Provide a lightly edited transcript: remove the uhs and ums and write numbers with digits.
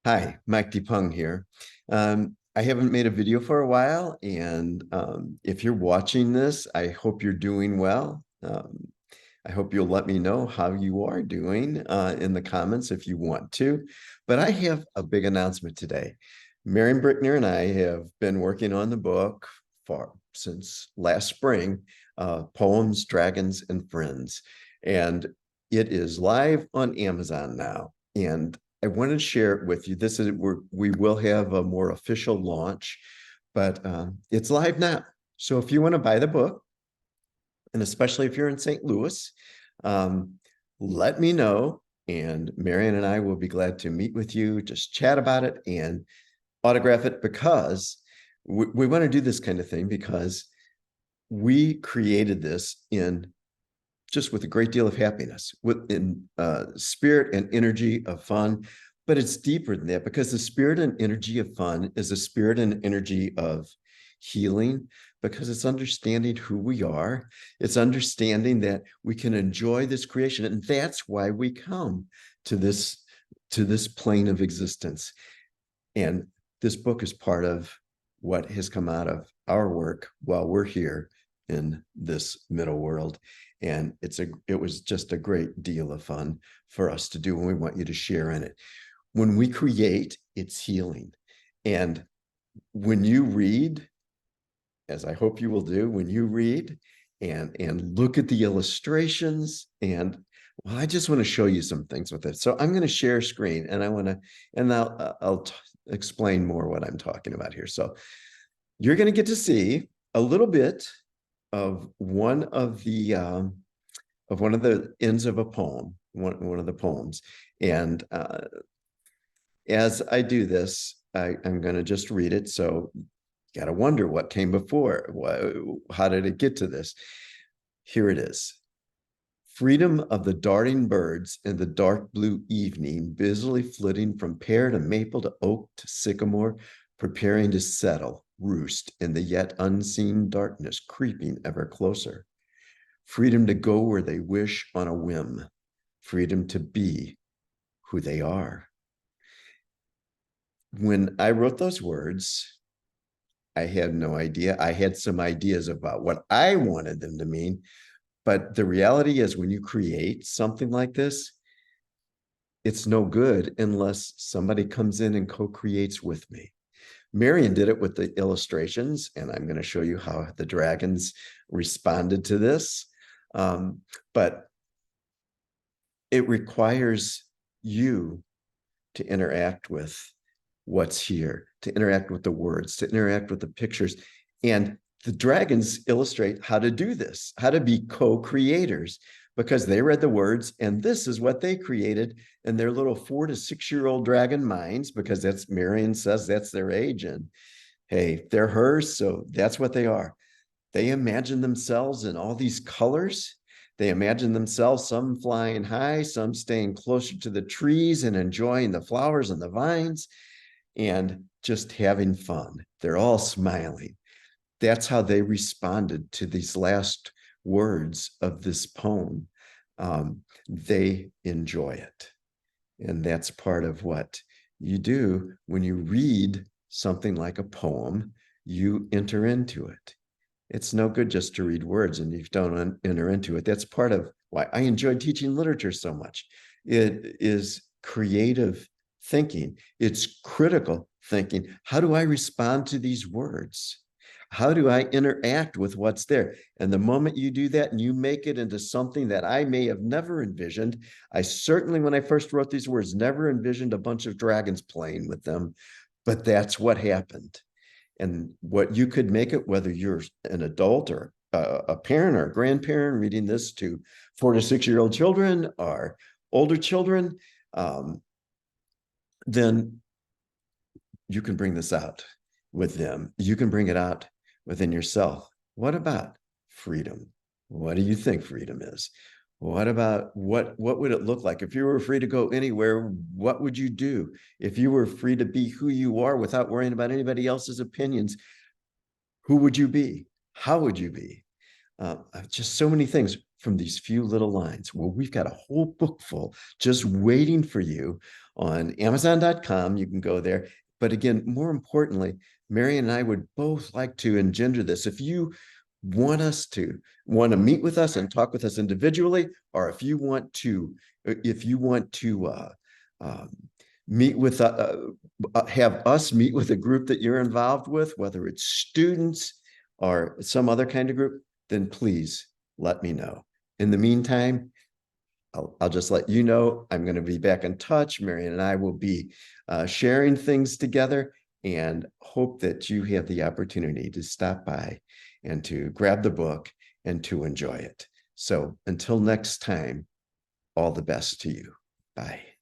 Hi, Mike DePung here. I haven't made a video for a while, and if you're watching this, I hope you're doing well. I hope you'll let me know how you are doing in the comments if you want to. But I have a big announcement today. Marion Brickner and I have been working on the book since last spring, Poems, Dragons, and Friends. And it is live on Amazon now. And I wanted to share it with you. We will have a more official launch, but it's live now. So if you want to buy the book, and especially if you're in St. Louis, um, let me know. And Marion and I will be glad to meet with you, just chat about it and autograph it because we want to do this kind of thing because we created this in just with a great deal of happiness, in spirit and energy of fun. But it's deeper than that because the spirit and energy of fun is a spirit and energy of healing because it's understanding who we are. It's understanding that we can enjoy this creation. And that's why we come to this plane of existence. And this book is part of what has come out of our work while we're here in this middle world. And it was just a great deal of fun for us to do, and we want you to share in it. When we create, it's healing. And when you read, as I hope you will do, when you read and look at the illustrations, and well, I just want to show you some things with it. So I'm going to share screen, and I'll explain more what I'm talking about here. So you're going to get to see a little bit of one of the ends of a poem, one of the poems. And as I do this, I'm going to just read it. So you got to wonder what came before. How did it get to this? Here it is. Freedom of the darting birds in the dark blue evening, busily flitting from pear to maple to oak to sycamore, preparing to settle, roost in the yet unseen darkness, creeping ever closer. Freedom to go where they wish on a whim. Freedom to be who they are. When I wrote those words, I had no idea. I had some ideas about what I wanted them to mean. But the reality is, when you create something like this, it's no good unless somebody comes in and co-creates with me. Marion did it with the illustrations, and I'm going to show you how the dragons responded to this. But it requires you to interact with what's here, to interact with the words, to interact with the pictures. And the dragons illustrate how to do this, how to be co-creators, because they read the words and this is what they created in their little 4 to 6 year old dragon minds, because that's, Marion says that's their age. And hey, they're hers, so that's what they are. They imagine themselves in all these colors. They imagine themselves, some flying high, some staying closer to the trees and enjoying the flowers and the vines and just having fun. They're all smiling. That's how they responded to these last words of this poem. They enjoy it. And that's part of what you do when you read something like a poem. You enter into it. It's no good just to read words and you don't enter into it. That's part of why I enjoy teaching literature so much. It is creative thinking. It's critical thinking. How do I respond to these words? How do I interact with what's there? And the moment you do that and you make it into something that I may have never envisioned, I certainly, when I first wrote these words, never envisioned a bunch of dragons playing with them, but that's what happened. And what you could make it, whether you're an adult or a parent or a grandparent reading this to 4 to 6 year old children or older children, then you can bring this out with them. You can bring it out within yourself. What about freedom? What do you think freedom is? What about what would it look like if you were free to go anywhere? What would you do if you were free to be who you are without worrying about anybody else's opinions? Who would you be? How would you be? Just so many things. from these few little lines? Well, we've got a whole book full just waiting for you on Amazon.com. You can go there. But again, more importantly, Mary and I would both like to engender this. If you want to meet with us and talk with us individually, or if you want to um, meet with have us meet with a group that you're involved with, whether it's students or some other kind of group, then please let me know. In the meantime, I'll just let you know I'm going to be back in touch. Marion and I will be sharing things together, and hope that you have the opportunity to stop by and to grab the book and to enjoy it. So until next time, all the best to you. Bye.